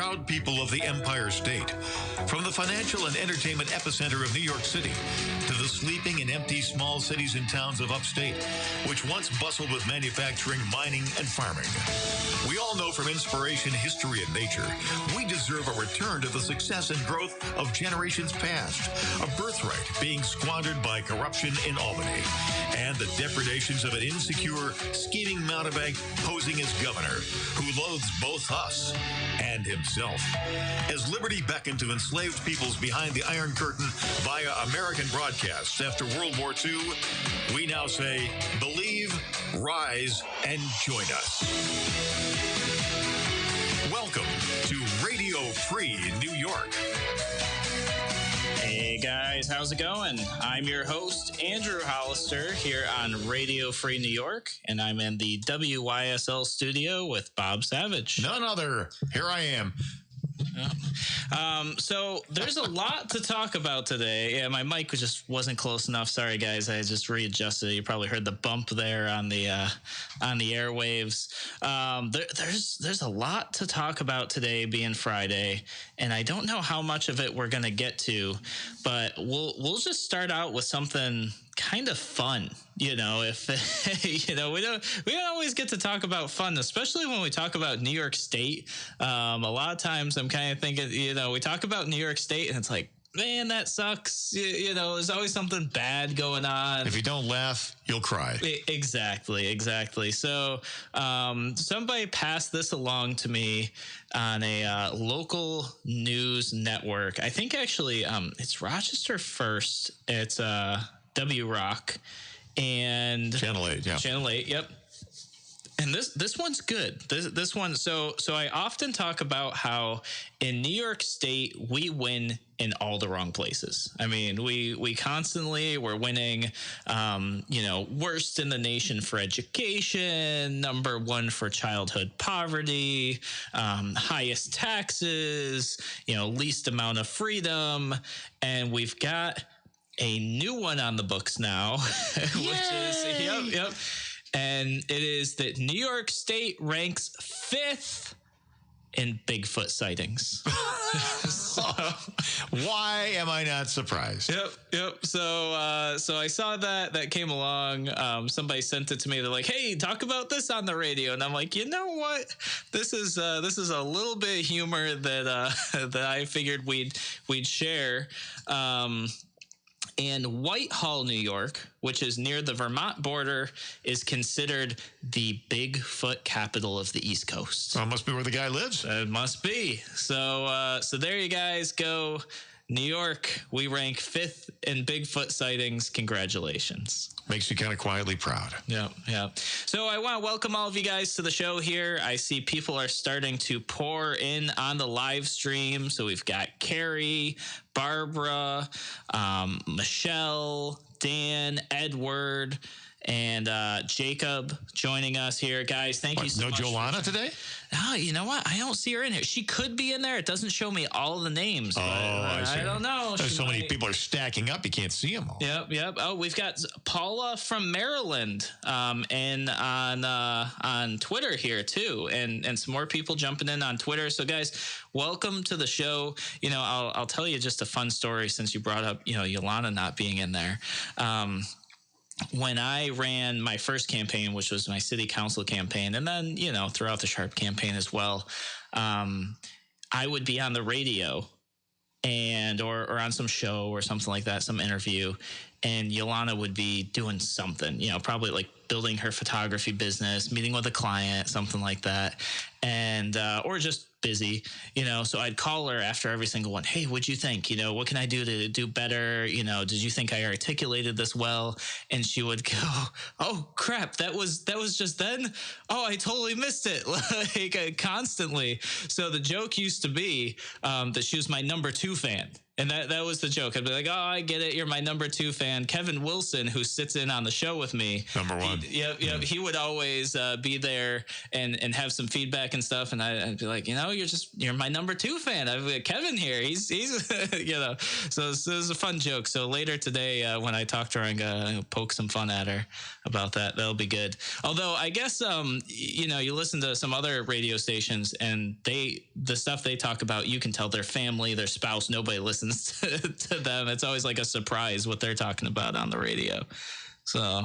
proud people of the Empire State. From the financial and entertainment epicenter of New York City to the sleeping and empty small cities and towns of upstate, which once bustled with manufacturing, mining, and farming. We all know from inspiration, history, and nature, we deserve a return to the success and growth of generations past, a birthright being squandered by corruption in Albany, and the depredations of an insecure, scheming mountebank posing as governor, who loathes both us and himself. As liberty beckoned to enslaved peoples behind the Iron Curtain via American broadcasts after World War II, we now say, believe, rise, and join us. Welcome to Radio Free New York. Hey guys, how's it going? I'm your host, Andrew Hollister, here on Radio Free New York, and I'm in the WYSL studio with Bob Savage. None other. Here I am. So there's a lot to talk about today. Yeah, my mic just wasn't close enough. Sorry, guys. I just readjusted. You probably heard the bump there on the airwaves. There's a lot to talk about today, being Friday, and I don't know how much of it we're gonna get to, but we'll just start out with something kind of fun. You know, if we don't always get to talk about fun, especially when we talk about New York State. A lot of times I'm kind of thinking, we talk about New York State and it's like, man, that sucks. There's always something bad going on. If you don't laugh, you'll cry. Exactly. So somebody passed this along to me on a local news network. I think actually it's Rochester First. It's W Rock. And Channel 8, yeah. Channel 8, yep. And this one's good. This one. So I often talk about how in New York State we win in all the wrong places. I mean, we're winning. Worst in the nation for education, number one for childhood poverty, highest taxes, least amount of freedom, and we've got a new one on the books now, which is yep. And it is that New York State ranks 5th in Bigfoot sightings. So, why am I not surprised? Yep. So I saw that came along. Somebody sent it to me. They're like, "Hey, talk about this on the radio," and I'm like, you know what? This is a little bit of humor that I figured we'd share. And Whitehall, New York, which is near the Vermont border, is considered the Bigfoot capital of the East Coast. Well, it must be where the guy lives. It must be. So there you guys go. New York, we rank 5th in Bigfoot sightings. Congratulations. Makes you kind of quietly proud. Yeah. So I want to welcome all of you guys to the show here. I see people are starting to pour in on the live stream. So we've got Carrie, Barbara, Michelle, Dan, Edward, and Jacob joining us here. Guys, thank you so much. No Jolana today? Oh, you know what? I don't see her in here. She could be in there. It doesn't show me all the names. But I don't know. There's so many people are stacking up. You can't see them all. Yep. Oh, we've got Paula from Maryland and on Twitter here too, and some more people jumping in on Twitter. So guys, welcome to the show. I'll tell you just a fun story since you brought up Yolanda not being in there. When I ran my first campaign, which was my city council campaign, and then, throughout the Sharp campaign as well, I would be on the radio or on some show or something like that, some interview, and Yolanda would be doing something, probably like building her photography business, meeting with a client, something like that, and or just busy, so I'd call her after every single one. Hey, what'd you think? What can I do to do better? Did you think I articulated this well? And she would go, oh crap, that was just then. Oh, I totally missed it. Like constantly. So the joke used to be that she was my number 2 fan. And that was the joke. I'd be like, oh, I get it. You're my number 2 fan. Kevin Wilson, who sits in on the show with me. Number 1. He would always be there and have some feedback and stuff. And I'd be like, you're my number 2 fan. I've got Kevin here. He's so it was a fun joke. So later today, when I talk to her, I'm going to poke some fun at her about that. That'll be good. Although I guess, you listen to some other radio stations and the stuff they talk about, you can tell their family, their spouse, nobody listens to them. It's always like a surprise what they're talking about on the radio. So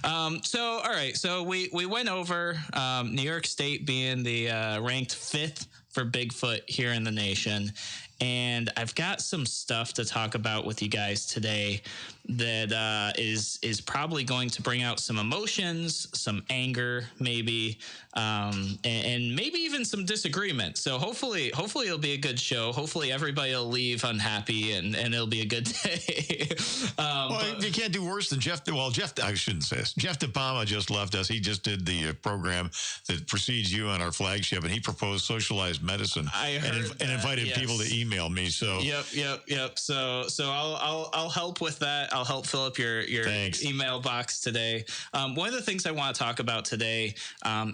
all right. So we went over New York State being the ranked 5th for Bigfoot here in the nation. And I've got some stuff to talk about with you guys today that is probably going to bring out some emotions, some anger, maybe, and maybe even some disagreement. So hopefully it'll be a good show. Hopefully everybody will leave unhappy and it'll be a good day. You can't do worse than Jeff. Well, I shouldn't say this. Jeff DePalma just left us. He just did the program that precedes you on our flagship, and he proposed socialized medicine. I heard and invited people to email me. So yep. So I'll help with that. I'll help fill up your email box today. One of the things I want to talk about today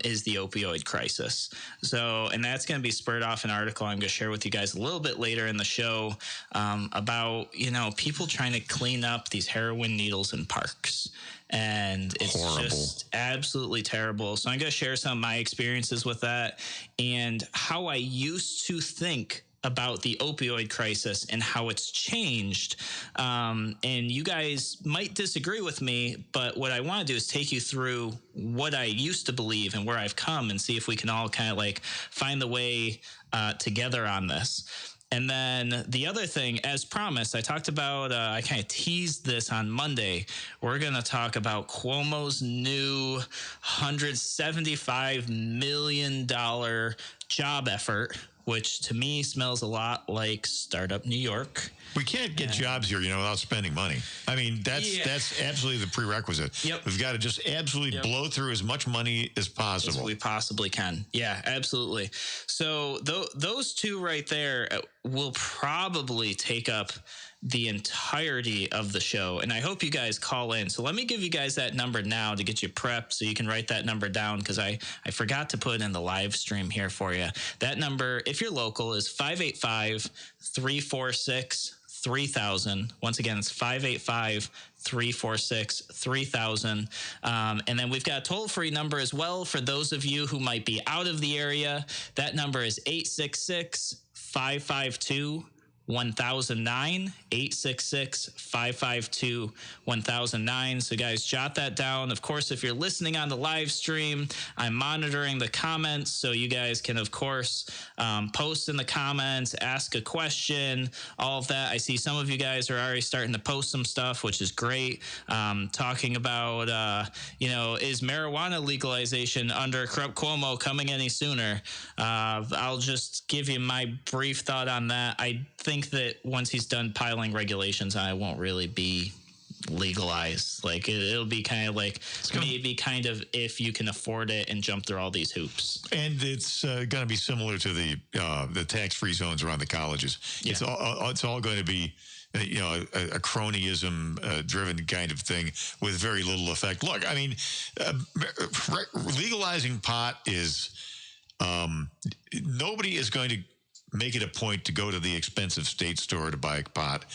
is the opioid crisis. So, and that's going to be spurred off an article I'm going to share with you guys a little bit later in the show about, people trying to clean up these heroin needles in parks. And it's horrible. Just absolutely terrible. So I'm going to share some of my experiences with that and how I used to think about the opioid crisis and how it's changed. And you guys might disagree with me, but what I want to do is take you through what I used to believe and where I've come and see if we can all kind of like find the way together on this. And then the other thing, as promised, I talked about, I kind of teased this on Monday. We're going to talk about Cuomo's new $175 million job effort, which to me smells a lot like startup New York. We can't get jobs here, without spending money. I mean, that's absolutely the prerequisite. Yep. We've got to just absolutely blow through as much money as possible. As we possibly can. Yeah, absolutely. So those two right there will probably take up the entirety of the show, and I hope you guys call in. So let me give you guys that number now to get you prepped so you can write that number down, because I forgot to put it in the live stream here for you. That number, if you're local, is 585-346-3000. Once again, it's 585-346-3000. And then we've got a toll-free number as well for those of you who might be out of the area. That number is 866-552-1009, 866-552-1009. So guys, jot that down. Of course, if you're listening on the live stream, I'm monitoring the comments, so you guys can, of course, post in the comments, ask a question, all of that. I see some of you guys are already starting to post some stuff, which is great. Talking about, is marijuana legalization under corrupt Cuomo coming any sooner? I'll just give you my brief thought on that. I think that once he's done piling regulations on, it won't really be legalized. Like it'll be kind of like maybe kind of if you can afford it and jump through all these hoops. And it's going to be similar to the tax-free zones around the colleges. Yeah. It's all going to be a cronyism driven kind of thing with very little effect. Look, I mean, legalizing pot is nobody is going to make it a point to go to the expensive state store to buy pot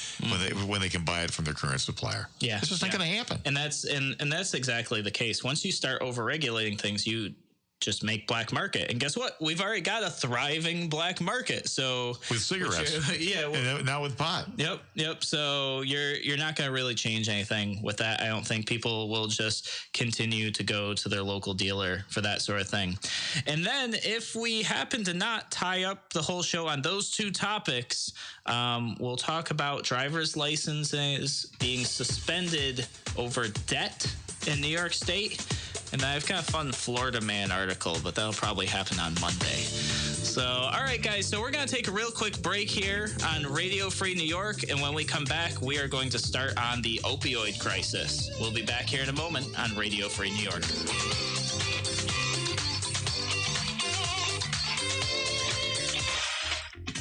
when they can buy it from their current supplier. Yeah, it's just not going to happen. And that's exactly the case. Once you start overregulating things, you just make black market. And guess what? We've already got a thriving black market. So with cigarettes, and now with pot. Yep. So you're not going to really change anything with that. I don't think people will just continue to go to their local dealer for that sort of thing. And then if we happen to not tie up the whole show on those two topics, we'll talk about driver's licenses being suspended over debt in New York State. And I've got a fun Florida man article, but that'll probably happen on Monday. So, all right, guys. So we're going to take a real quick break here on Radio Free New York. And when we come back, we are going to start on the opioid crisis. We'll be back here in a moment on Radio Free New York.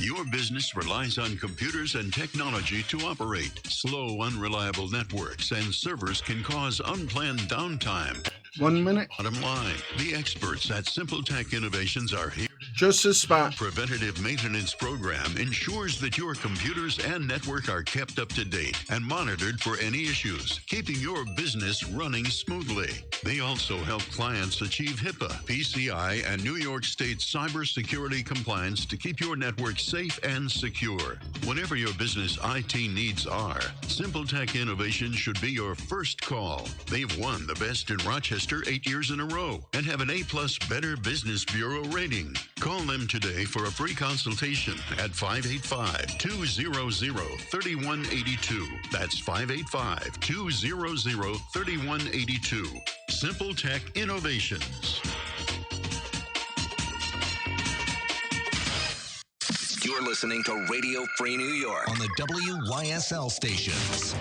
Your business relies on computers and technology to operate. Slow, unreliable networks and servers can cause unplanned downtime. 1 minute. Bottom line, the experts at Simple Tech Innovations are here. Just a spot. Preventative maintenance program ensures that your computers and network are kept up to date and monitored for any issues, keeping your business running smoothly. They also help clients achieve HIPAA, PCI, and New York State cybersecurity compliance to keep your network safe and secure. Whatever your business IT needs are, Simple Tech Innovations should be your first call. They've won the best in Rochester 8 years in a row and have an A+ Better Business Bureau rating. Call them today for a free consultation at 585-200-3182. That's 585-200-3182. Simple Tech Innovations. You're listening to Radio Free New York on the WYSL stations.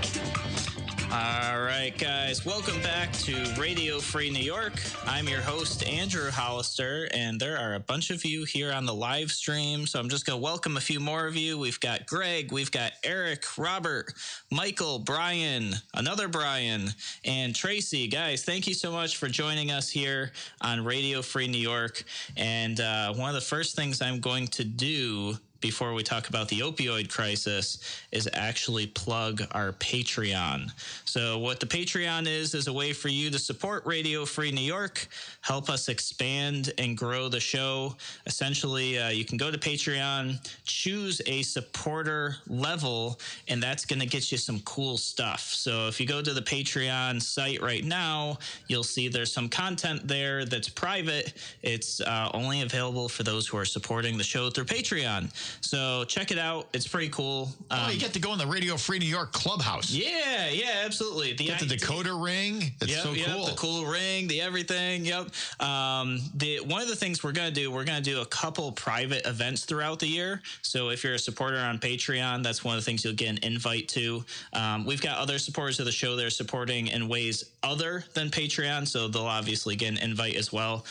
All right, guys, welcome back to Radio Free New York. I'm your host, Andrew Hollister, and there are a bunch of you here on the live stream, so I'm just going to welcome a few more of you. We've got Greg, we've got Eric, Robert, Michael, Brian, another Brian, and Tracy. Guys, thank you so much for joining us here on Radio Free New York, and one of the first things I'm going to do before we talk about the opioid crisis is actually plug our Patreon. So what the Patreon is a way for you to support Radio Free New York, help us expand and grow the show. Essentially, you can go to Patreon, choose a supporter level, and that's going to get you some cool stuff. So if you go to the Patreon site right now, you'll see there's some content there that's private. It's only available for those who are supporting the show through Patreon. So check it out. It's pretty cool. You get to go in the Radio Free New York clubhouse. Yeah, absolutely. Get the decoder ring. It's so cool. The cool ring, the everything. Yep. One of the things we're going to do a couple private events throughout the year. So if you're a supporter on Patreon, that's one of the things you'll get an invite to. We've got other supporters of the show that are supporting in ways other than Patreon, so they'll obviously get an invite as well.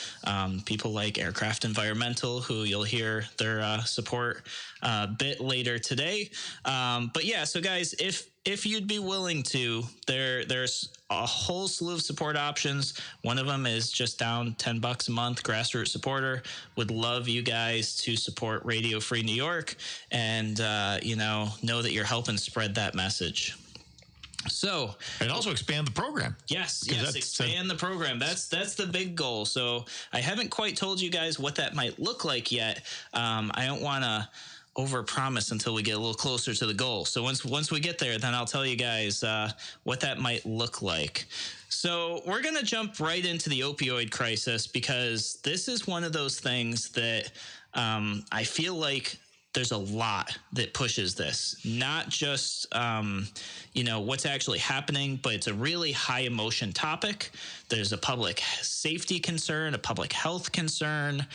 People like Aircraft Environmental, who you'll hear their support a bit later today. But yeah, so guys, if you'd be willing to, there's a whole slew of support options. One of them is just down $10 a month, grassroots supporter. Would love you guys to support Radio Free New York and know that you're helping spread that message. So, and also expand the program. Yes, expand the program. That's the big goal. So I haven't quite told you guys what that might look like yet. I don't want to overpromise until we get a little closer to the goal. So once we get there, then I'll tell you guys what that might look like. So we're going to jump right into the opioid crisis, because this is one of those things that I feel like there's a lot that pushes this, not just, what's actually happening, but it's a really high emotion topic. There's a public safety concern, a public health concern,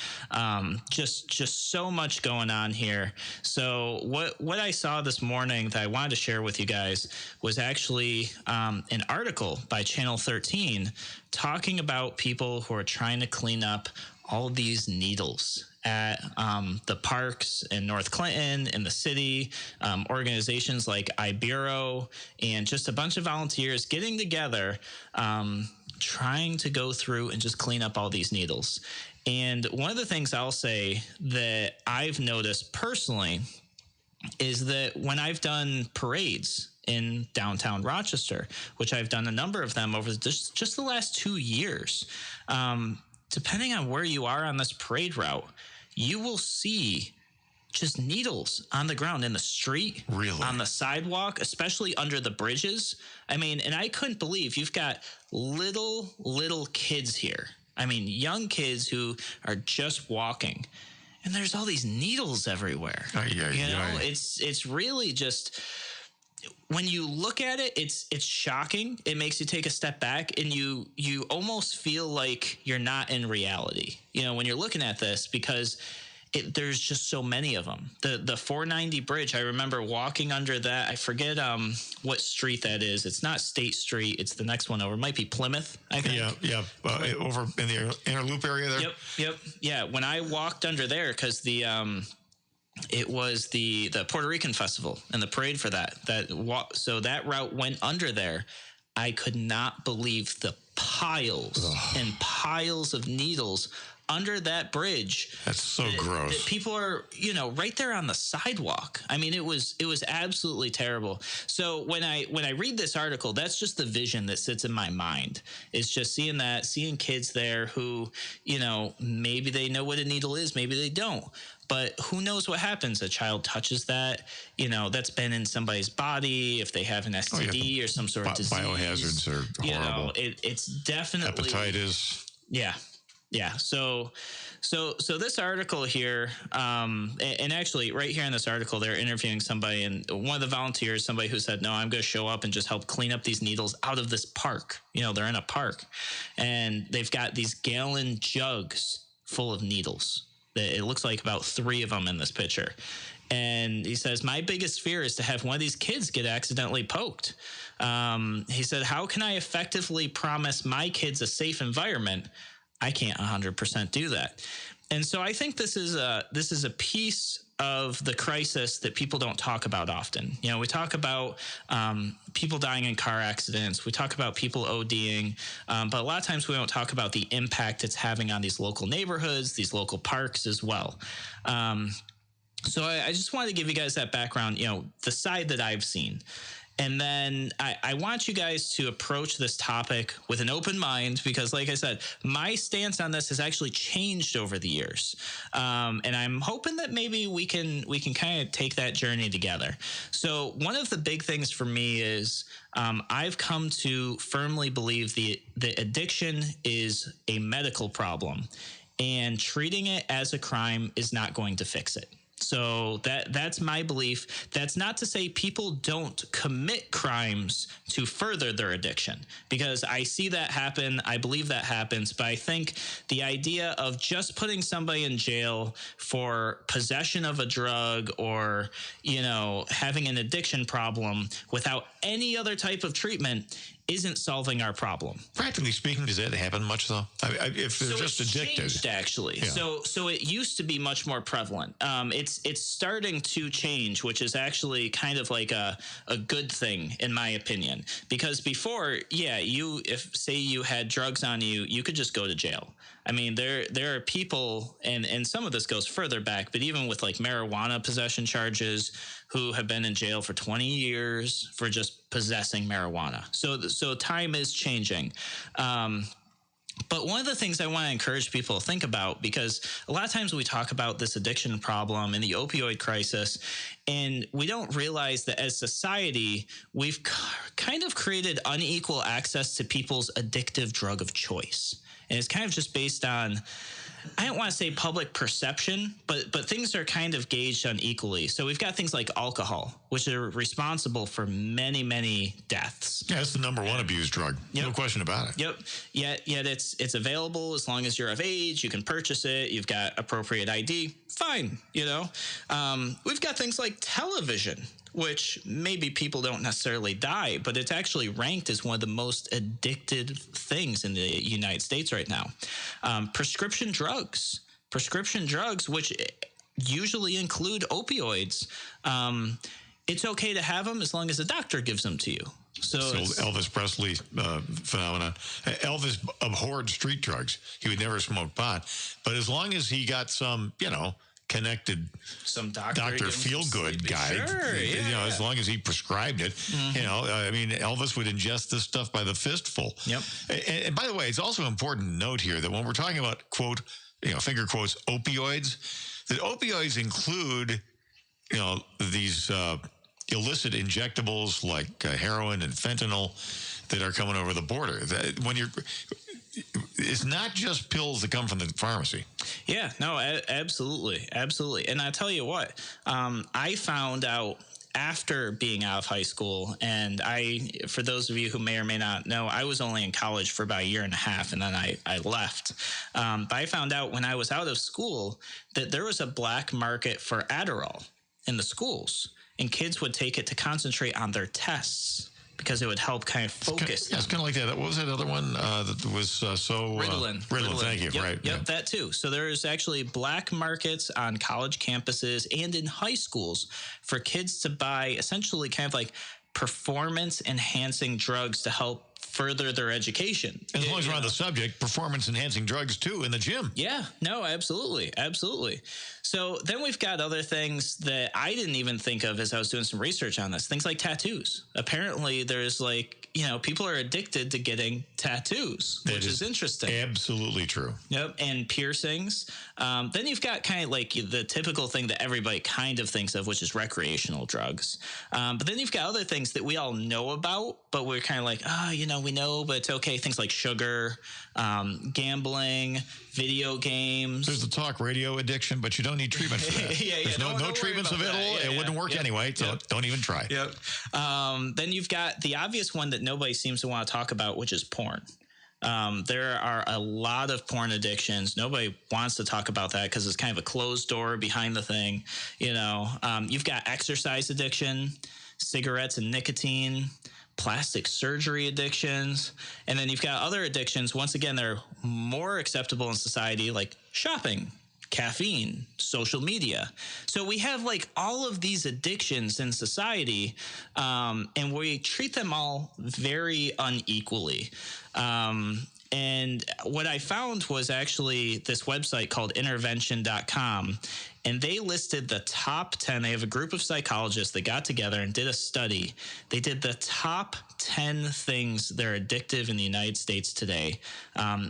just so much going on here. So what I saw this morning that I wanted to share with you guys was actually an article by Channel 13 talking about people who are trying to clean up all these needles at the parks in North Clinton, in the city, organizations like iBureau, and just a bunch of volunteers getting together, trying to go through and just clean up all these needles. And one of the things I'll say that I've noticed personally is that when I've done parades in downtown Rochester, which I've done a number of them over just the last 2 years, depending on where you are on this parade route, you will see just needles on the ground in the street, really, on the sidewalk, especially under the bridges. I mean, and I couldn't believe you've got little kids here. I mean, young kids who are just walking, and there's all these needles everywhere. It's really just, when you look at it, it's shocking. It makes you take a step back, and you almost feel like you're not in reality, when you're looking at this, because there's just so many of them. The 490 bridge, I remember walking under that. I forget what street that is. It's not State Street. It's the next one over. It might be Plymouth, I think. Yeah. Over in the inner loop area there. Yep. Yeah, when I walked under there, because the it was the Puerto Rican festival and the parade for that. So that route went under there. I could not believe the piles and piles of needles under that bridge. That's so gross. That people are, right there on the sidewalk. I mean, it was absolutely terrible. So when I read this article, that's just the vision that sits in my mind. It's just seeing kids there who, maybe they know what a needle is, maybe they don't. But who knows what happens? A child touches that, that's been in somebody's body, if they have an STD or some sort of disease. Biohazards are horrible. It's definitely... Hepatitis. Yeah. So this article here, and actually right here in this article, they're interviewing somebody, and one of the volunteers, somebody who said, no, I'm going to show up and just help clean up these needles out of this park. They're in a park, and they've got these gallon jugs full of needles. It looks like about 3 of them in this picture. And he says, my biggest fear is to have one of these kids get accidentally poked. He said, how can I effectively promise my kids a safe environment? I can't 100% do that. And so I think this is a piece of the crisis that people don't talk about often. We talk about people dying in car accidents. We talk about people ODing. But a lot of times we don't talk about the impact it's having on these local neighborhoods, these local parks as well. So I just wanted to give you guys that background, the side that I've seen. And then I want you guys to approach this topic with an open mind, because like I said, my stance on this has actually changed over the years. And I'm hoping that maybe we can kind of take that journey together. So one of the big things for me is I've come to firmly believe the addiction is a medical problem, and treating it as a crime is not going to fix it. So that's my belief. That's not to say people don't commit crimes to further their addiction, because I see that happen. I believe that happens. But I think the idea of just putting somebody in jail for possession of a drug or, having an addiction problem without any other type of treatment isn't solving our problem. Practically speaking, does that happen much though? If they're just addicted, changed, actually. Yeah. So it used to be much more prevalent. It's starting to change, which is actually kind of like a good thing in my opinion. Because before, if say you had drugs on you, you could just go to jail. I mean, there are people, and some of this goes further back, but even with like marijuana possession charges, who have been in jail for 20 years for just possessing marijuana. So time is changing. But one of the things I want to encourage people to think about, because a lot of times we talk about this addiction problem and the opioid crisis, and we don't realize that as society, we've kind of created unequal access to people's addictive drug of choice. And it's kind of just based on, I don't want to say public perception, but things are kind of gauged unequally. So we've got things like alcohol, which are responsible for many, many deaths. Yeah, it's the number one abused drug. Yep. No question about it. Yep. Yet it's available as long as you're of age. You can purchase it. You've got appropriate ID. Fine. We've got things like television, which maybe people don't necessarily die, but it's actually ranked as one of the most addicted things in the United States right now. Prescription drugs, which usually include opioids. It's okay to have them as long as a doctor gives them to you. So Elvis Presley phenomenon. Elvis abhorred street drugs. He would never smoke pot. But as long as he got some, connected some doctor feel-good guy, sure, as long as he prescribed it, Elvis would ingest this stuff by the fistful. Yep. And by the way, it's also important to note here that when we're talking about, quote, finger quotes, opioids, that opioids include, these illicit injectables like heroin and fentanyl that are coming over the border. It's not just pills that come from the pharmacy. Yeah, no, absolutely. And I tell you what, I found out after being out of high school, and for those of you who may or may not know, I was only in college for about a year and a half, and then I left. But I found out when I was out of school that there was a black market for Adderall in the schools, and kids would take it to concentrate on their tests. because it would help kind of focus. It's kind of like that. What was that other one that was Ritalin. Ritalin, thank you. Yep, right. Yep, that too. So there's actually black markets on college campuses and in high schools for kids to buy essentially kind of like performance-enhancing drugs to help further their education. As long as we're on the subject, performance-enhancing drugs, too, in the gym. Yeah, no, absolutely. Absolutely. So then we've got other things that I didn't even think of as I was doing some research on this. Things like tattoos. Apparently, there's people are addicted to getting tattoos, which is interesting. Absolutely true. Yep, and piercings. Then you've got kind of like the typical thing that everybody kind of thinks of, which is recreational drugs. But then you've got other things that we all know about, but we're kind of like, we know, but it's okay. Things like sugar, gambling, video games. There's the talk radio addiction, but you don't need treatment for that. There's no treatments available. It wouldn't work anyway, so don't even try. Yep. Then you've got the obvious one that nobody seems to want to talk about, which is porn. There are a lot of porn addictions. Nobody wants to talk about that because it's kind of a closed door behind the thing. You've got exercise addiction, cigarettes and nicotine, plastic surgery addictions, and then you've got other addictions. Once again, they're more acceptable in society, like shopping, caffeine, social media. So we have like all of these addictions in society, and we treat them all very unequally. And what I found was actually this website called intervention.com, and they listed the top 10. They have a group of psychologists that got together and did a study. They did the top 10 things that are addictive in the United States today.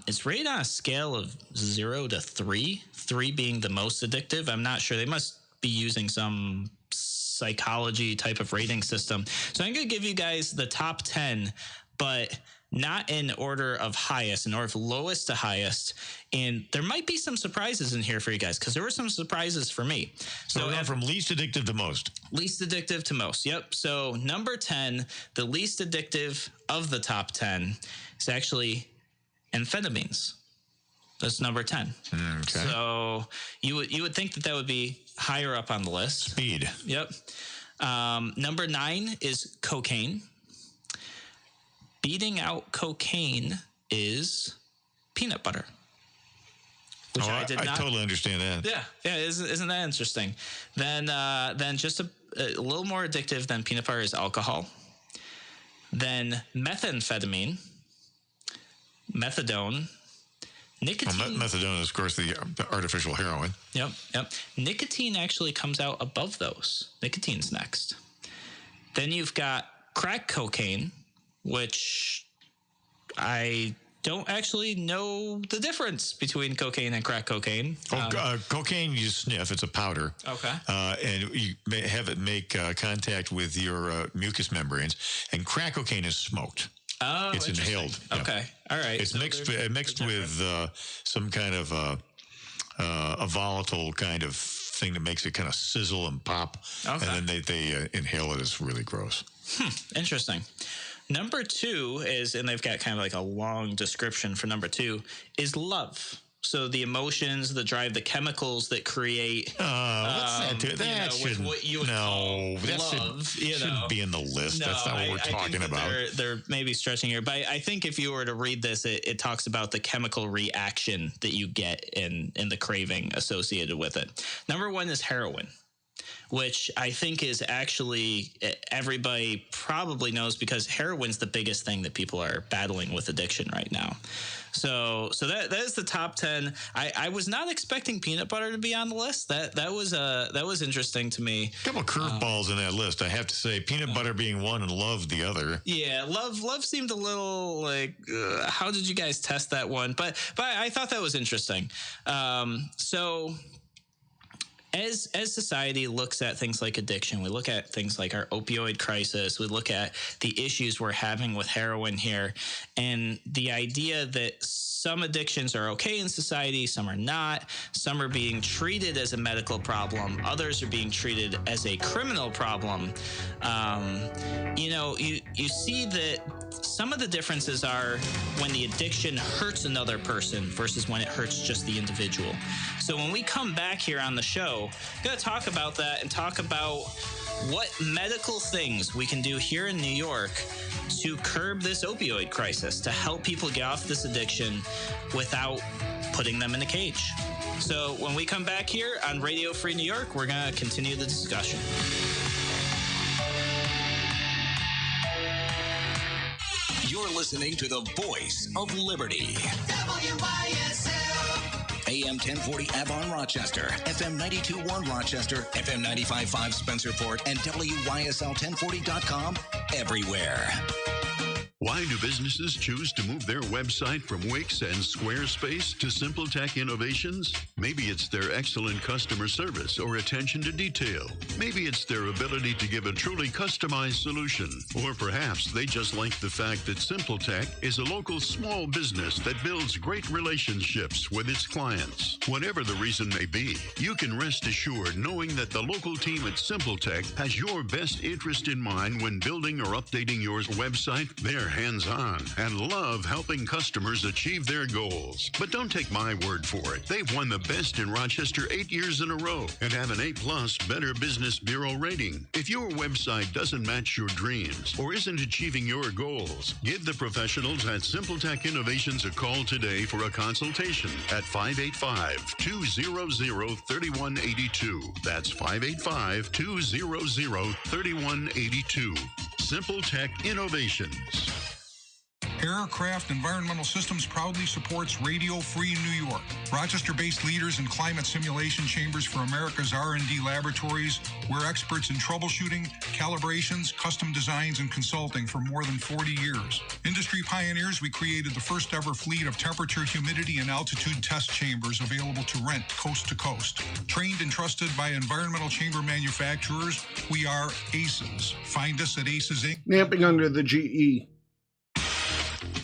It's rated on a scale of 0 to 3, 3 being the most addictive. I'm not sure. They must be using some psychology type of rating system. So I'm going to give you guys the top 10, but not in order of highest, in order of lowest to highest. And there might be some surprises in here for you guys, because there were some surprises for me. So we're going from least addictive to most. Least addictive to most, yep. So number 10, the least addictive of the top 10 is actually amphetamines. That's number 10. Okay. So you would think that would be higher up on the list. Speed. Yep. Number 9 is cocaine. Beating out cocaine is peanut butter. Which I totally understand that. Yeah. Isn't that interesting? Then just a little more addictive than peanut butter is alcohol. Then methamphetamine, methadone, nicotine. Methadone is, of course, the artificial heroin. Yep. Nicotine actually comes out above those. Nicotine's next. Then you've got crack cocaine, which I don't actually know the difference between cocaine and crack cocaine. Cocaine you sniff. It's a powder. Okay. And you may have it make contact with your mucous membranes. And crack cocaine is smoked. Oh, it's inhaled. Okay. All right. It's mixed with some kind of a volatile kind of thing that makes it kind of sizzle and pop. Okay. And then they inhale it. It's really gross. Interesting. Number 2 is, and they've got kind of like a long description for number 2, is love. So the emotions, the drive, the chemicals that create. What's that? That shouldn't. What you would call that love, shouldn't be in the list. No, that's not what we're talking about. They're maybe stretching here, but I think if you were to read this, it talks about the chemical reaction that you get in the craving associated with it. Number 1 is heroin, which I think is actually everybody probably knows, because heroin's the biggest thing that people are battling with addiction right now. So that is the top 10. I was not expecting peanut butter to be on the list. That was interesting to me. A couple curveballs in that list, I have to say. Peanut butter being one and love the other. Yeah, love seemed a little like, how did you guys test that one? But I thought that was interesting. So as society looks at things like addiction, we look at things like our opioid crisis, we look at the issues we're having with heroin here, and the idea that some addictions are okay in society, some are not, some are being treated as a medical problem, others are being treated as a criminal problem. You see that some of the differences are when the addiction hurts another person versus when it hurts just the individual. So when we come back here on the show, show, I'm going to talk about that and talk about what medical things we can do here in New York to curb this opioid crisis, to help people get off this addiction without putting them in a cage. So when we come back here on Radio Free New York, we're going to continue the discussion. You're listening to the voice of liberty. WYSL. AM 1040 Avon, Rochester, FM 92.1 Rochester, FM 95.5 Spencerport, and WYSL1040.com everywhere. Why do businesses choose to move their website from Wix and Squarespace to Simple Tech Innovations? Maybe it's their excellent customer service or attention to detail. Maybe it's their ability to give a truly customized solution. Or perhaps they just like the fact that Simple Tech is a local small business that builds great relationships with its clients. Whatever the reason may be, you can rest assured knowing that the local team at Simple Tech has your best interest in mind when building or updating your website. They're hands-on and love helping customers achieve their goals. But don't take my word for it. They've won the best in Rochester 8 years in a row and have an A+ Better Business Bureau rating. If your website doesn't match your dreams or isn't achieving your goals, give the professionals at Simple Tech Innovations a call today for a consultation at 585-200-3182. That's 585-200-3182. Simple Tech Innovations. Aircraft Environmental Systems proudly supports Radio Free New York. Rochester-based leaders in climate simulation chambers for America's R&D laboratories. We're experts in troubleshooting, calibrations, custom designs, and consulting for more than 40 years. Industry pioneers, we created the first ever fleet of temperature, humidity, and altitude test chambers available to rent coast to coast. Trained and trusted by environmental chamber manufacturers, we are ACES. Find us at ACES Inc. Namping under the GE.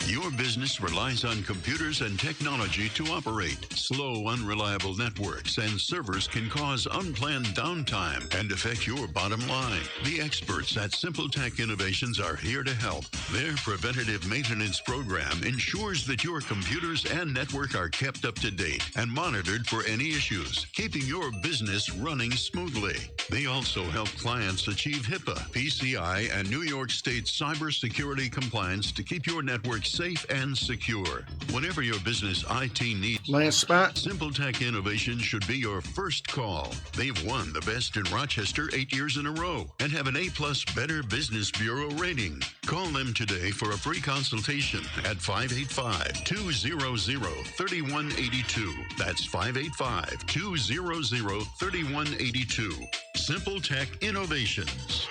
Your business relies on computers and technology to operate. Slow, unreliable networks and servers can cause unplanned downtime and affect your bottom line. The experts at Simple Tech Innovations are here to help. Their preventative maintenance program ensures that your computers and network are kept up to date and monitored for any issues, keeping your business running smoothly. They also help clients achieve HIPAA, PCI, and New York State cybersecurity compliance to keep your network safe and secure. Whatever your business IT needs, Last spot. Simple Tech Innovations should be your first call. They've won the best in Rochester 8 years in a row and have an A+ Better Business Bureau rating. Call them today for a free consultation at 585-200-3182. That's 585-200-3182. Simple Tech Innovations.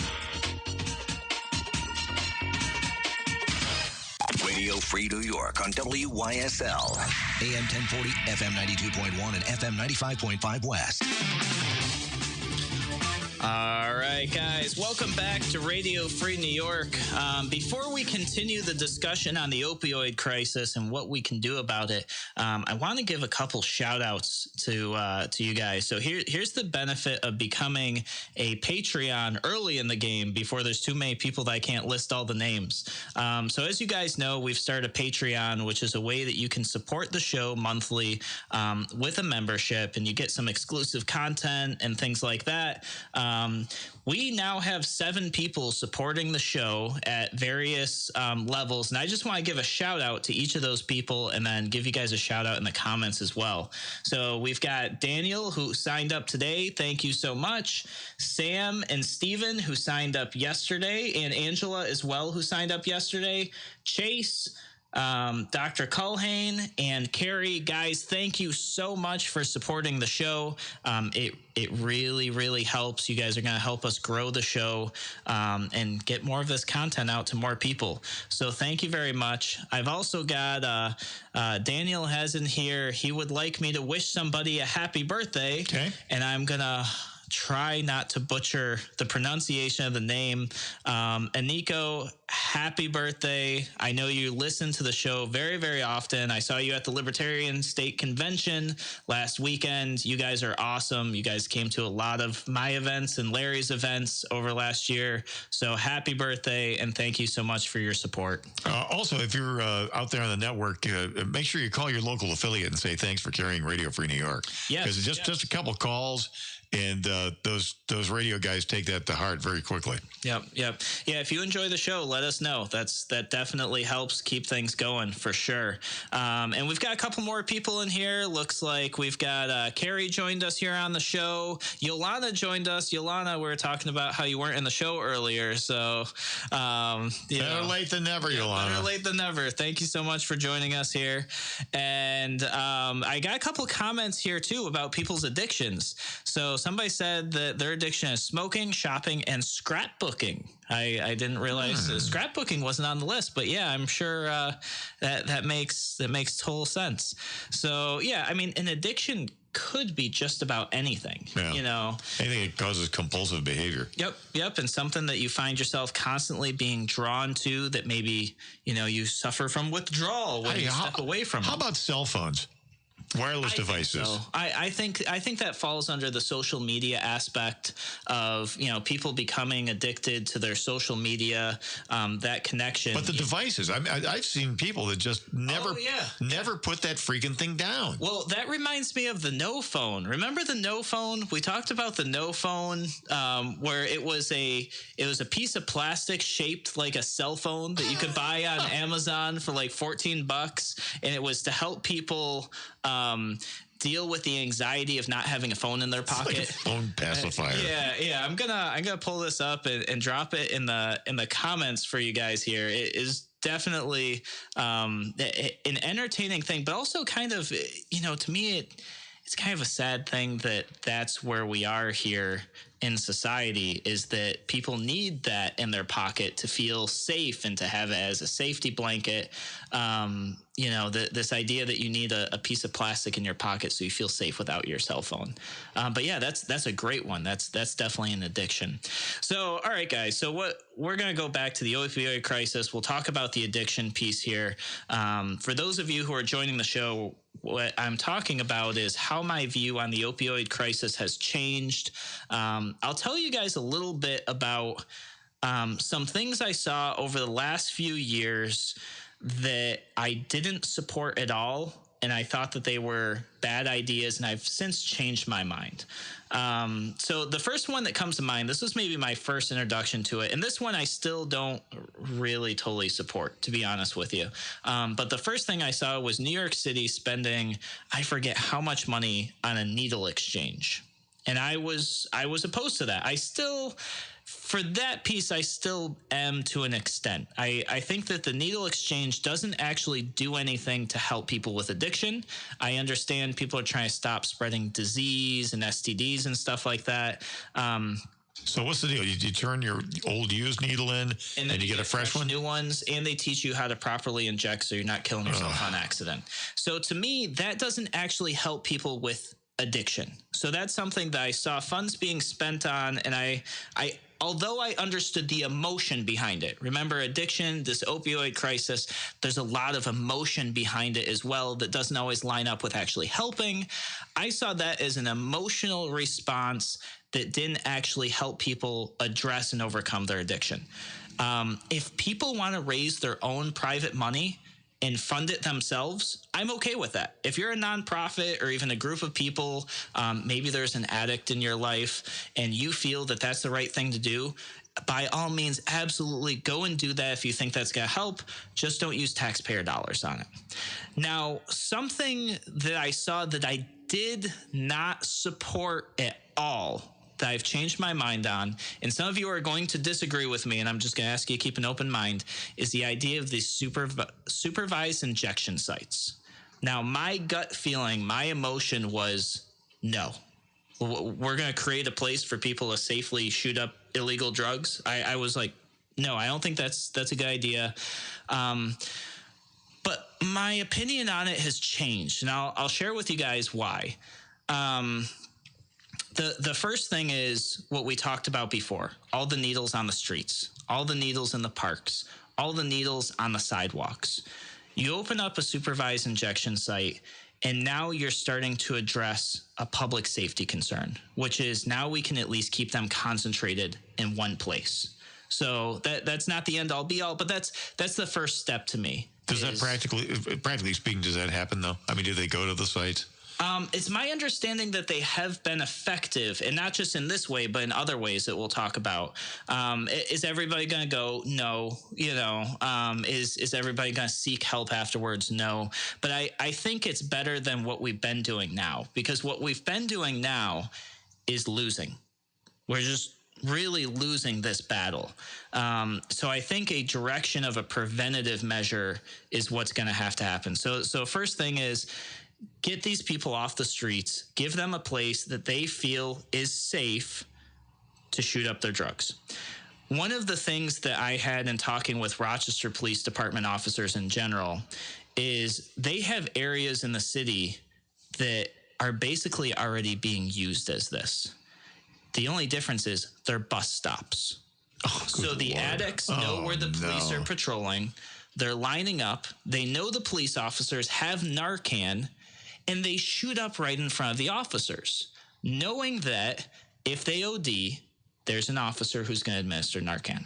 Radio Free New York on WYSL. AM 1040, FM 92.1, and FM 95.5 West. All right, guys, welcome back to Radio Free New York. Before we continue the discussion on the opioid crisis and what we can do about it, I want to give a couple shout outs to you guys. So here's the benefit of becoming a Patreon early in the game before there's too many people that I can't list all the names. So as you guys know, we've started a Patreon, which is a way that you can support the show monthly with a membership, and you get some exclusive content and things like that. We now have 7 people supporting the show at various levels, and I just want to give a shout out to each of those people and then give you guys a shout out in the comments as well. So we've got Daniel, who signed up today. Thank you so much. Sam and Steven, who signed up yesterday, and Angela as well, who signed up yesterday. Chase, Dr. Culhane, and Carrie. Guys, thank you so much for supporting the show. It really, really helps. You guys are going to help us grow the show and get more of this content out to more people. So thank you very much. I've also got Daniel has in here. He would like me to wish somebody a happy birthday. Okay. And I'm going to try not to butcher the pronunciation of the name. Aniko, happy birthday. I know you listen to the show very, very often. I saw you at the Libertarian State Convention last weekend. You guys are awesome. You guys came to a lot of my events and Larry's events over last year. So happy birthday, and thank you so much for your support. Also, if you're out there on the network, make sure you call your local affiliate and say thanks for carrying Radio Free New York. Yes. Because just a couple calls And those radio guys take that to heart very quickly. Yep. Yeah, if you enjoy the show, let us know. That definitely helps keep things going for sure. And we've got a couple more people in here. Looks like we've got Carrie joined us here on the show. Yolana joined us. Yolana, we were talking about how you weren't in the show earlier. So better late than never, Yolana. Better late than never. Thank you so much for joining us here. And I got a couple comments here too about people's addictions. So somebody said that their addiction is smoking, shopping, and scrapbooking. I didn't realize scrapbooking wasn't on the list, but yeah, I'm sure that makes total sense. So yeah, I mean, an addiction could be just about anything, anything that causes compulsive behavior. Yep. And something that you find yourself constantly being drawn to, that maybe, you suffer from withdrawal when you step away from. How about cell phones? Wireless devices. So. I think that falls under the social media aspect of people becoming addicted to their social media, that connection. But the devices, I've seen people that just never put that freaking thing down. Well, that reminds me of the No Phone. Remember the No Phone? We talked about the No Phone, where it was a piece of plastic shaped like a cell phone that you could buy on Amazon for like $14, and it was to help people deal with the anxiety of not having a phone in their pocket. It's like a phone pacifier. Yeah. I'm gonna pull this up and drop it in the comments for you guys here. It is definitely an entertaining thing, but also kind of to me it's kind of a sad thing that that's where we are here in society, is that people need that in their pocket to feel safe and to have it as a safety blanket. This idea that you need a piece of plastic in your pocket so you feel safe without your cell phone. But yeah, that's a great one. That's definitely an addiction. So, all right, guys. So we're going to go back to the opioid crisis. We'll talk about the addiction piece here. For those of you who are joining the show, what I'm talking about is how my view on the opioid crisis has changed. I'll tell you guys a little bit about some things I saw over the last few years that I didn't support at all, and I thought that they were bad ideas, and I've since changed my mind. So the first one that comes to mind, this was maybe my first introduction to it, and this one I still don't really totally support, to be honest with you. But the first thing I saw was New York City spending, I forget how much money on a needle exchange. And I was opposed to that. For that piece, I still am to an extent. I think that the needle exchange doesn't actually do anything to help people with addiction. I understand people are trying to stop spreading disease and STDs and stuff like that. So what's the deal? You turn your old used needle in and you get a fresh one? New ones, and they teach you how to properly inject so you're not killing yourself on accident. So to me, that doesn't actually help people with addiction. So that's something that I saw funds being spent on, and although I understood the emotion behind it. Remember, addiction, this opioid crisis, there's a lot of emotion behind it as well that doesn't always line up with actually helping. I saw that as an emotional response that didn't actually help people address and overcome their addiction. If people want to raise their own private money and fund it themselves, I'm okay with that. If you're a nonprofit or even a group of people, maybe there's an addict in your life and you feel that that's the right thing to do, by all means, absolutely go and do that if you think that's going to help. Just don't use taxpayer dollars on it. Now, something that I saw that I did not support at all, that I've changed my mind on, and some of you are going to disagree with me, and I'm just going to ask you to keep an open mind, is the idea of these supervised injection sites. Now, my gut feeling, my emotion was no. We're going to create a place for people to safely shoot up illegal drugs. I was like, no, I don't think that's a good idea. But my opinion on it has changed, and I'll share with you guys why. The first thing is what we talked about before, all the needles on the streets, all the needles in the parks, all the needles on the sidewalks. You open up a supervised injection site, and now you're starting to address a public safety concern, which is now we can at least keep them concentrated in one place. So that's not the end all be all, but that's the first step to me. Does that practically speaking, does that happen though? I mean, do they go to the sites? It's my understanding that they have been effective, and not just in this way, but in other ways that we'll talk about. Is everybody going to go? No. Is everybody going to seek help afterwards? No. But I think it's better than what we've been doing now, because what we've been doing now is losing. We're just really losing this battle. So I think a direction of a preventative measure is what's going to have to happen. So first thing is, get these people off the streets, give them a place that they feel is safe to shoot up their drugs. One of the things that I had in talking with Rochester Police Department officers in general is they have areas in the city that are basically already being used as this. The only difference is they're bus stops. So the addicts know where the police are patrolling. They're lining up. They know the police officers have Narcan, and they shoot up right in front of the officers, knowing that if they OD, there's an officer who's going to administer Narcan.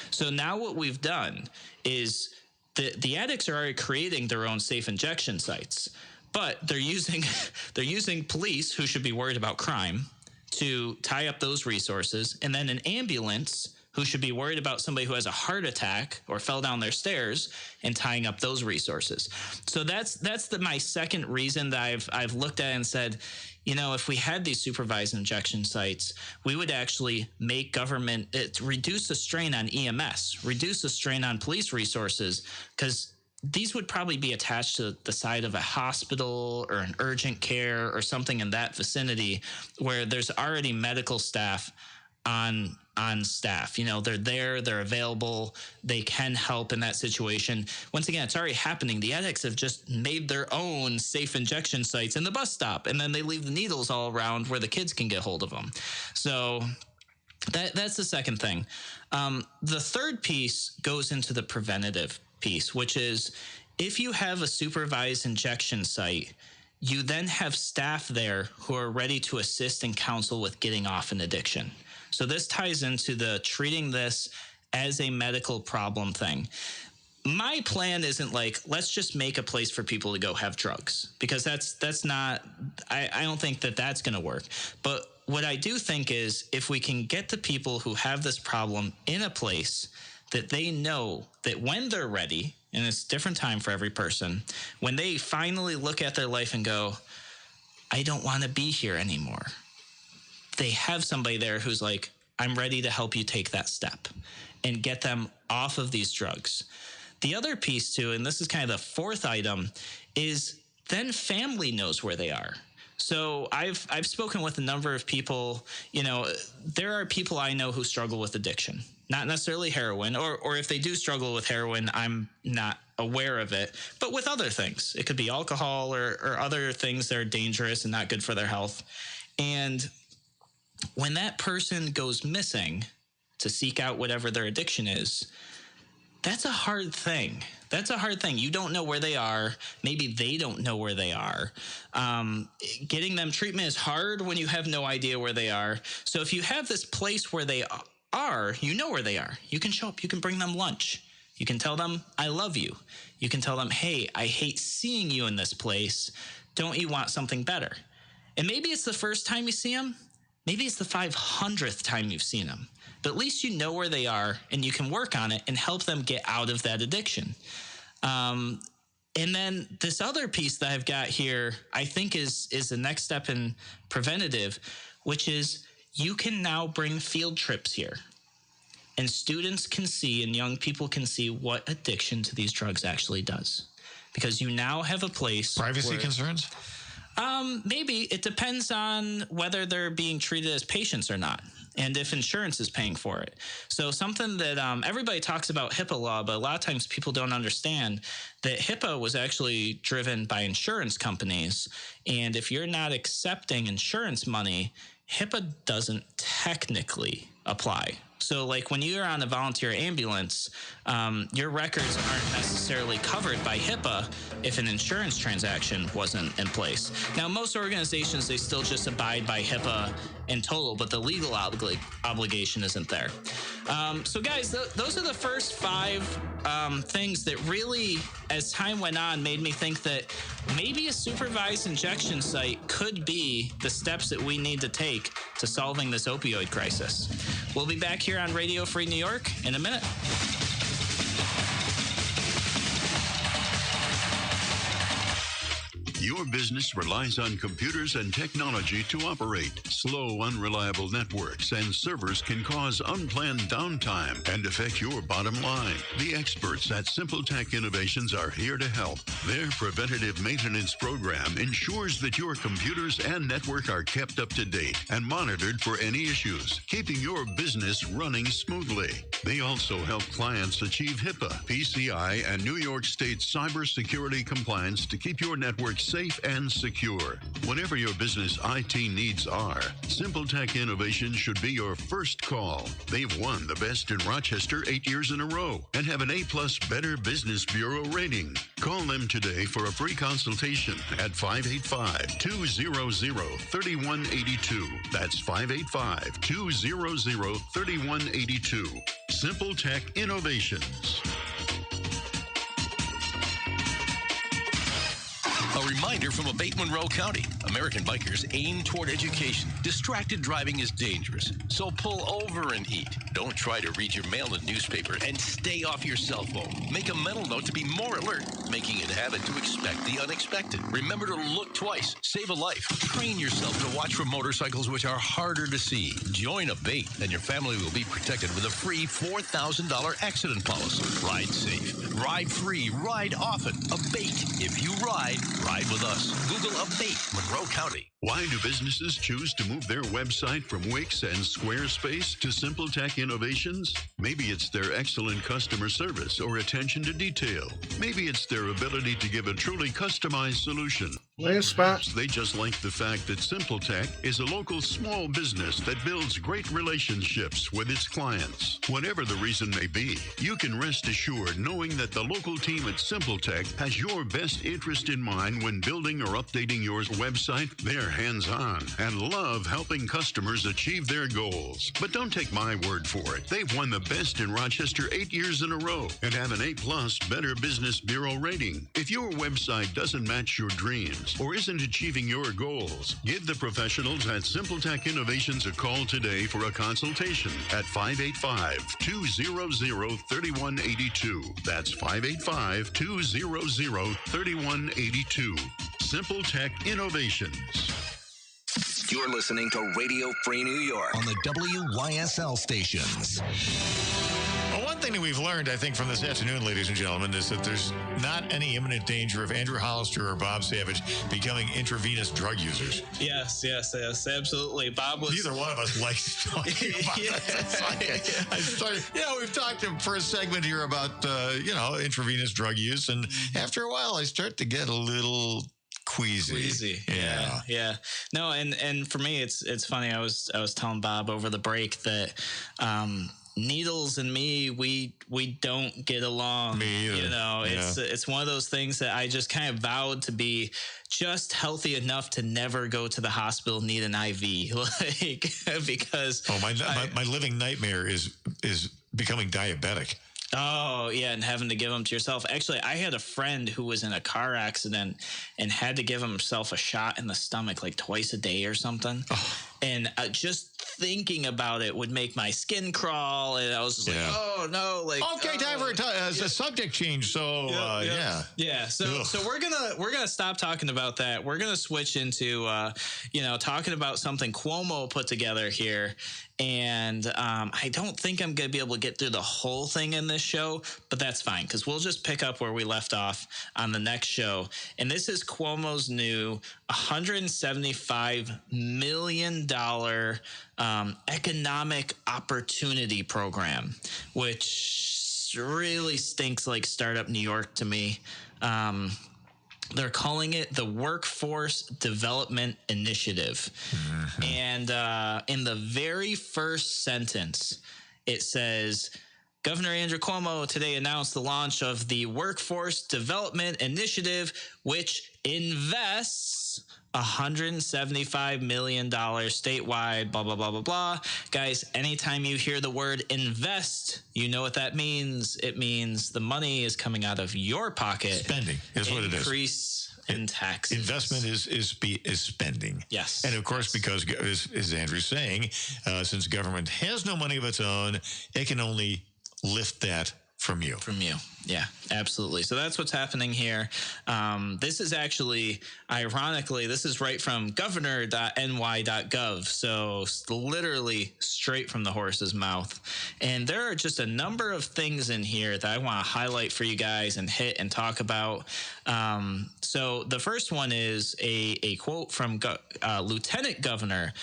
So now what we've done is the addicts are already creating their own safe injection sites, but they're using police who should be worried about crime to tie up those resources, and then an ambulance who should be worried about somebody who has a heart attack or fell down their stairs and tying up those resources. So that's my second reason that I've looked at and said, if we had these supervised injection sites, we would actually make government reduce the strain on EMS, reduce the strain on police resources, because these would probably be attached to the side of a hospital or an urgent care or something in that vicinity where there's already medical staff on staff. They're there, they're available, they can help in that situation. Once again, it's already happening. The addicts have just made their own safe injection sites in the bus stop, and then they leave the needles all around where the kids can get hold of them. So that's the second thing. The third piece goes into the preventative piece, which is if you have a supervised injection site, you then have staff there who are ready to assist and counsel with getting off an addiction. So this ties into the treating this as a medical problem thing. My plan isn't like, let's just make a place for people to go have drugs, because that's not, I don't think that that's going to work. But what I do think is if we can get the people who have this problem in a place that they know that when they're ready, and it's a different time for every person, when they finally look at their life and go, I don't want to be here anymore, they have somebody there who's like, I'm ready to help you take that step and get them off of these drugs. The other piece too, and this is kind of the fourth item, is then family knows where they are. So I've spoken with a number of people. There are people I know who struggle with addiction, not necessarily heroin, or if they do struggle with heroin, I'm not aware of it, but with other things. It could be alcohol or other things that are dangerous and not good for their health. And when that person goes missing to seek out whatever their addiction is, that's a hard thing. That's a hard thing. You don't know where they are. Maybe they don't know where they are. Getting them treatment is hard when you have no idea where they are. So if you have this place where they are, you know where they are. You can show up. You can bring them lunch. You can tell them, I love you. You can tell them, hey, I hate seeing you in this place. Don't you want something better? And maybe it's the first time you see them. Maybe it's the 500th time you've seen them. But at least you know where they are, and you can work on it and help them get out of that addiction. And then this other piece that I've got here, I think is the next step in preventative, which is you can now bring field trips here. And students can see and young people can see what addiction to these drugs actually does. Because you now have a place. Privacy concerns? Maybe. It depends on whether they're being treated as patients or not, and if insurance is paying for it. So something that everybody talks about HIPAA law, but a lot of times people don't understand that HIPAA was actually driven by insurance companies. And if you're not accepting insurance money, HIPAA doesn't technically apply. So, like when you're on a volunteer ambulance, your records aren't necessarily covered by HIPAA if an insurance transaction wasn't in place. Now, most organizations, they still just abide by HIPAA in total, but the legal obligation isn't there. So, guys, those are the first 5 things that really, as time went on, made me think that maybe a supervised injection site could be the steps that we need to take to solving this opioid crisis. We'll be back here on Radio Free New York in a minute. Your business relies on computers and technology to operate. Slow, unreliable networks and servers can cause unplanned downtime and affect your bottom line. The experts at Simple Tech Innovations are here to help. Their preventative maintenance program ensures that your computers and network are kept up to date and monitored for any issues, keeping your business running smoothly. They also help clients achieve HIPAA, PCI, and New York State cybersecurity compliance to keep your network safe and secure. Whatever your business IT needs are, Simple Tech Innovations should be your first call. They've won the Best in Rochester 8 years in a row and have an A+ Better Business Bureau rating. Call them today for a free consultation at 585-200-3182. That's 585-200-3182. Simple Tech Innovations. A reminder from Abate Monroe County. American bikers aim toward education. Distracted driving is dangerous, so pull over and eat. Don't try to read your mail and newspaper, and stay off your cell phone. Make a mental note to be more alert, making it a habit to expect the unexpected. Remember to look twice. Save a life. Train yourself to watch for motorcycles which are harder to see. Join Abate, and your family will be protected with a free $4,000 accident policy. Ride safe. Ride free. Ride often. Abate. If you ride with us. Google Abate Monroe County. Why do businesses choose to move their website from Wix and Squarespace to Simple Tech Innovations? Maybe it's their excellent customer service or attention to detail. Maybe it's their ability to give a truly customized solution. Last spot. They just like the fact that Simple Tech is a local small business that builds great relationships with its clients. Whatever the reason may be, you can rest assured knowing that the local team at Simple Tech has your best interest in mind when building or updating your website. They're hands-on and love helping customers achieve their goals. But don't take my word for it. They've won the Best in Rochester 8 years in a row and have an A+ Better Business Bureau rating. If your website doesn't match your dreams or isn't achieving your goals, give the professionals at Simple Tech Innovations a call today for a consultation at 585-200-3182. That's 585-200-3182. Simple Tech Innovations. You're listening to Radio Free New York on the WYSL stations. Well, one thing that we've learned, I think, from this afternoon, ladies and gentlemen, is that there's not any imminent danger of Andrew Hollister or Bob Savage becoming intravenous drug users. Yes, absolutely. Bob was... Neither one of us likes talking about that. We've talked for a segment here about, intravenous drug use, and after a while, I start to get a little... queasy. Yeah. No, and for me, it's funny. I was telling Bob over the break that needles and me, we don't get along. Me either. It's one of those things that I just kind of vowed to be just healthy enough to never go to the hospital, need an IV, because my living nightmare is becoming diabetic. Oh, yeah, and having to give them to yourself. Actually, I had a friend who was in a car accident and had to give himself a shot in the stomach like twice a day or something. Oh. And just thinking about it would make my skin crawl, and I was just like, "Oh no!" Time for a subject change. So So we're gonna stop talking about that. We're gonna switch into talking about something Cuomo put together here. And I don't think I'm going to be able to get through the whole thing in this show, but that's fine because we'll just pick up where we left off on the next show. And this is Cuomo's new $175 million economic opportunity program, which really stinks like startup New York to me. They're calling it the Workforce Development Initiative. Mm-hmm. And in the very first sentence, it says, Governor Andrew Cuomo today announced the launch of the Workforce Development Initiative, which invests $175 million statewide, blah, blah, blah, blah, blah. Guys, anytime you hear the word invest, you know what that means. It means the money is coming out of your pocket. Spending is what it is. Increase in taxes. Investment is spending. Yes. And of course, because, as Andrew's saying, since government has no money of its own, it can only lift that from you. Yeah, absolutely. So that's what's happening here. This is actually, ironically, this is right from governor.ny.gov. So literally straight from the horse's mouth. And there are just a number of things in here that I want to highlight for you guys and hit and talk about. So the first one is a quote from Lieutenant Governor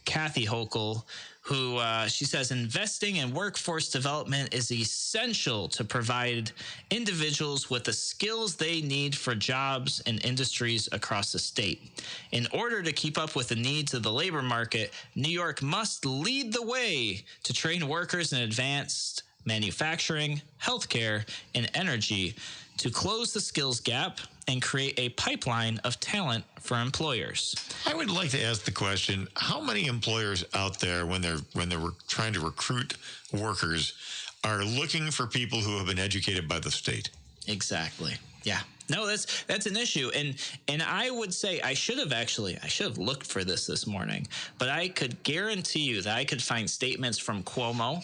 Kathy Hochul, who she says, investing in workforce development is essential to provide individuals with the skills they need for jobs and industries across the state. In order to keep up with the needs of the labor market, New York must lead the way to train workers in advanced manufacturing, healthcare, and energy to close the skills gap and create a pipeline of talent for employers. I would like to ask the question, how many employers out there, when they're trying to recruit workers, are looking for people who have been educated by the state? Exactly. Yeah. No, that's an issue. And I would say I should have looked for this morning, but I could guarantee you that I could find statements from Cuomo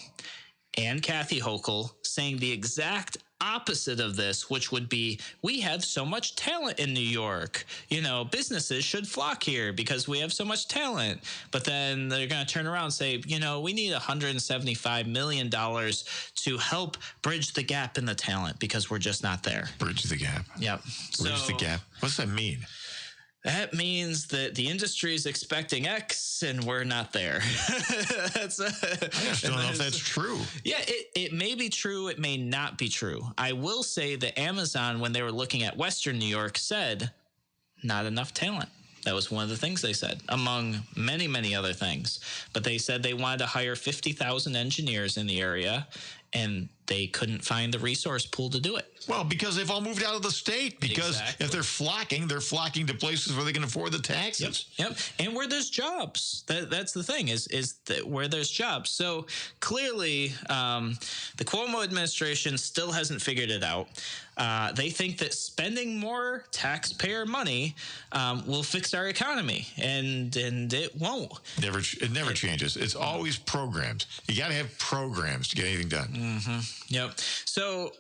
and Kathy Hochul saying the exact opposite of this, which would be, we have so much talent in New York. You know, businesses should flock here because we have so much talent. But then they're going to turn around and say, you know, we need $175 million to help bridge the gap in the talent because we're just not there. Bridge the gap. Yep. Bridge the gap. What does that mean? That means that the industry is expecting X and we're not there. I just don't know if that's true. Yeah, it may be true. It may not be true. I will say that Amazon, when they were looking at Western New York, said not enough talent. That was one of the things they said, among many, many other things. But they said they wanted to hire 50,000 engineers in the area, and they couldn't find the resource pool to do it. Well, because they've all moved out of the state. Because if they're flocking to places where they can afford the taxes. Yep. And where there's jobs. That's the thing, is that where there's jobs. So clearly, the Cuomo administration still hasn't figured it out. They think that spending more taxpayer money will fix our economy, and it won't. It never changes. It's always programs. You got to have programs to get anything done. Mm-hmm. Yep. So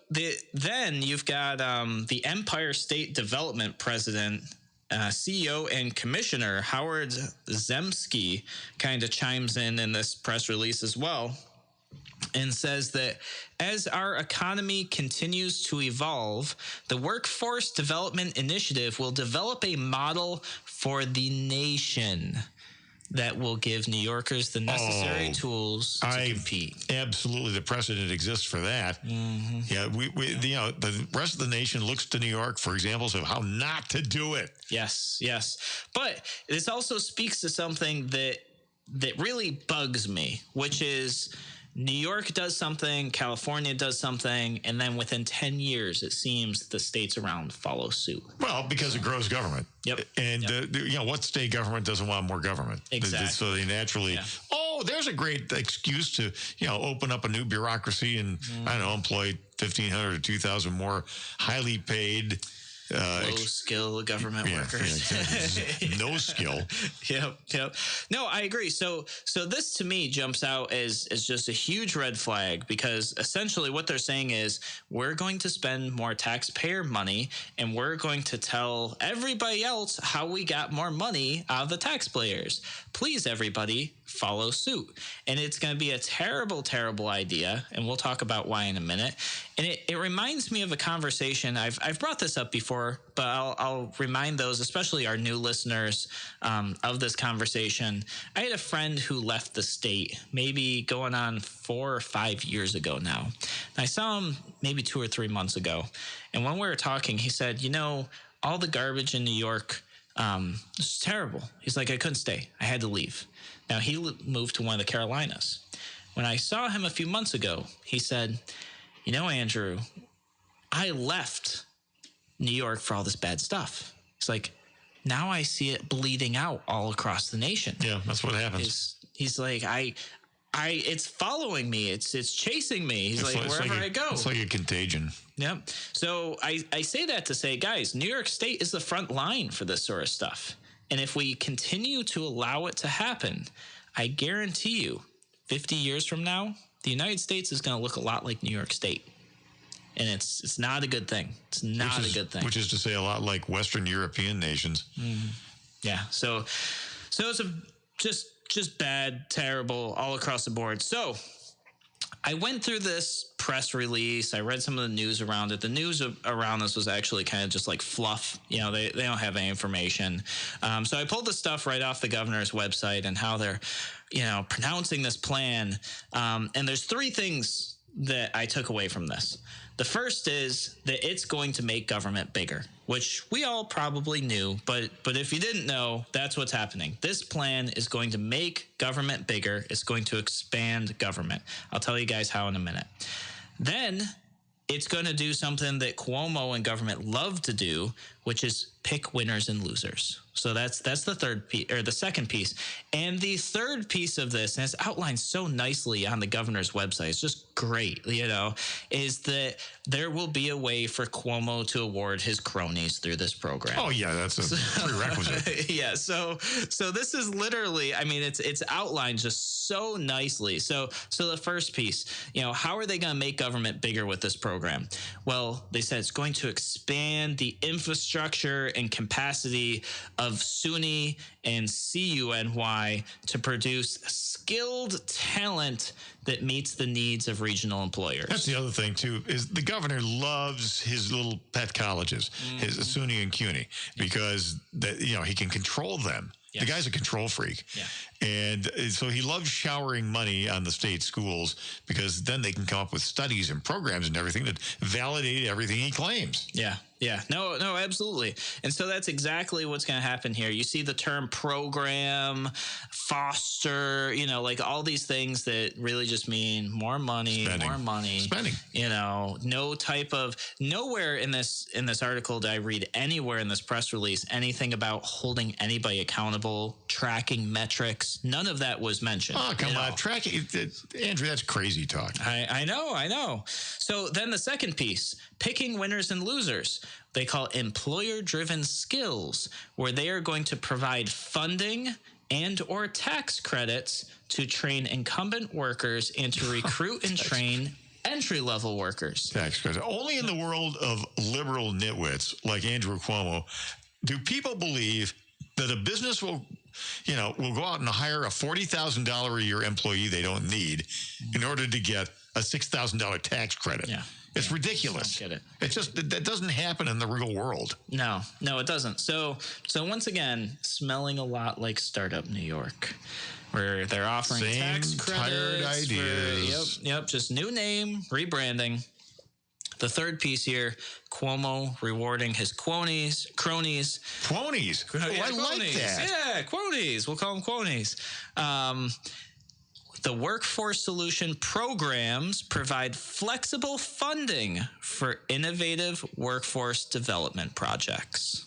then you've got the Empire State Development President, CEO and Commissioner Howard Zemsky kind of chimes in this press release as well, and says that as our economy continues to evolve, the Workforce Development Initiative will develop a model for the nation that will give New Yorkers the necessary tools to compete. Absolutely. The precedent exists for that. Mm-hmm. Yeah, the rest of the nation looks to New York for examples of how not to do it. Yes. But this also speaks to something that really bugs me, which is New York does something, California does something, and then within 10 years, it seems the states around follow suit. Well, because it grows government. Yep. And, what state government doesn't want more government? Exactly. So they naturally, there's a great excuse to, open up a new bureaucracy and, I don't know, employ 1,500 or 2,000 more highly paid low-skill government workers. Yeah, exactly. No skill. Yep. No, I agree. So this to me jumps out as just a huge red flag, because essentially what they're saying is we're going to spend more taxpayer money and we're going to tell everybody else how we got more money out of the taxpayers. Please, everybody, follow suit. And it's going to be a terrible, terrible idea. And we'll talk about why in a minute. And it reminds me of a conversation. I've brought this up before, but I'll remind those, especially our new listeners, of this conversation. I had a friend who left the state maybe going on 4 or 5 years ago now. And I saw him maybe 2 or 3 months ago. And when we were talking, he said, all the garbage in New York, it's terrible. He's like, I couldn't stay. I had to leave. Now, he moved to one of the Carolinas. when I saw him a few months ago, he said, you know, Andrew, I left New York for all this bad stuff. It's like, now I see it bleeding out all across the nation. Yeah, that's what happens. He's like, it's following me. It's chasing me. He's like, wherever I go. It's like a contagion. Yep. So I say that to say, guys, New York State is the front line for this sort of stuff. And if we continue to allow it to happen, I guarantee you 50 years from now, the United States is going to look a lot like New York State. And it's not a good thing. It's not a good thing. Which is to say a lot like Western European nations. Mm-hmm. Yeah. So it's just bad, terrible, all across the board. So I went through this press release. I read some of the news around it. The news around this was actually kind of just like fluff. You know, they don't have any information. So I pulled the stuff right off the governor's website and how they're, you know, pronouncing this plan. And there's three things that I took away from this. The first is that it's going to make government bigger, which we all probably knew, but if you didn't know, that's what's happening. This plan is going to make government bigger. It's going to expand government. I'll tell you guys how in a minute. Then it's going to do something that Cuomo and government love to do, which is pick winners and losers. So that's the third piece, or the second piece. And the third piece of this, and it's outlined so nicely on the governor's website, it's just great, you know, is that there will be a way for Cuomo to award his cronies through this program. Oh yeah, that's a prerequisite. Yeah, so this is literally, I mean, it's outlined just so nicely. So the first piece, you know, how are they going to make government bigger with this program? Well, they said it's going to expand the infrastructure and capacity of SUNY and CUNY to produce skilled talent that meets the needs of regional employers. That's the other thing, too, is the governor loves his little pet colleges, his SUNY and CUNY, because he can control them. Yes. The guy's a control freak. Yeah. And so he loves showering money on the state schools because then they can come up with studies and programs and everything that validate everything he claims. Yeah. Yeah, no, absolutely. And so that's exactly what's going to happen here. You see the term program, foster, you know, like all these things that really just mean more money, Spending. You know, nowhere in this article did I read anywhere in this press release anything about holding anybody accountable, tracking metrics. None of that was mentioned. Oh, come on. Tracking, Andrew, that's crazy talk. I know. So then the second piece, picking winners and losers. They call employer-driven skills, where they are going to provide funding and or tax credits to train incumbent workers and to recruit and train entry-level workers. Tax credits. Only in the world of liberal nitwits like Andrew Cuomo do people believe that a business will go out and hire a $40,000 a year employee they don't need in order to get a $6,000 tax credit. Yeah. It's ridiculous. I don't get it. It's just that doesn't happen in the real world. No, it doesn't. So once again, smelling a lot like startup New York, where they're offering tax credits. Tired ideas. Yep. Just new name, rebranding. The third piece here, Cuomo rewarding his cronies. Cronies? Oh, I like that. Yeah, cronies. We'll call them cronies. The Workforce Solution programs provide flexible funding for innovative workforce development projects.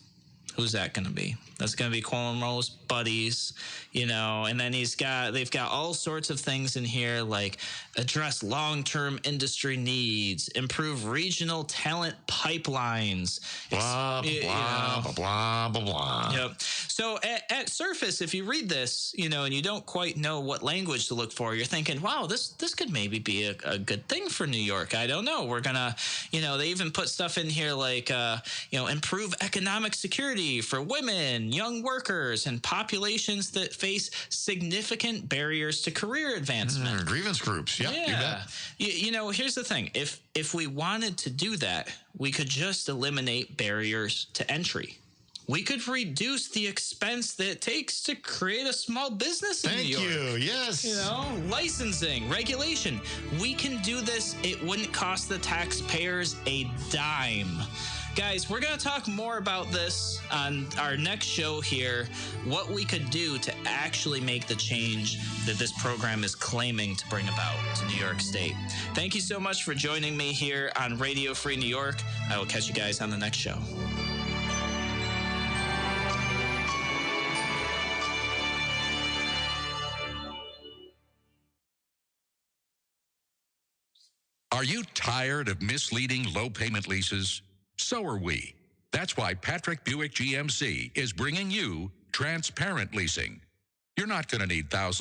Who's that going to be? That's going to be Cuomo's buddies, you know, and then they've got all sorts of things in here like address long-term industry needs, improve regional talent pipelines. Blah, blah, blah. Yep. So at surface, if you read this, you know, and you don't quite know what language to look for, you're thinking, wow, this could maybe be a good thing for New York. I don't know. We're going to, you know, they even put stuff in here like, improve economic security for women, young workers, and populations that face significant barriers to career advancement. Grievance groups. Yep, yeah. You know, here's the thing. If we wanted to do that, we could just eliminate barriers to entry. We could reduce the expense that it takes to create a small business in New York. Thank you. Yes. You know, licensing, regulation. We can do this. It wouldn't cost the taxpayers a dime. Guys, we're going to talk more about this on our next show here, what we could do to actually make the change that this program is claiming to bring about to New York State. Thank you so much for joining me here on Radio Free New York. I will catch you guys on the next show. Are you tired of misleading low-payment leases? So are we. That's why Patrick Buick GMC is bringing you transparent leasing. You're not going to need thousands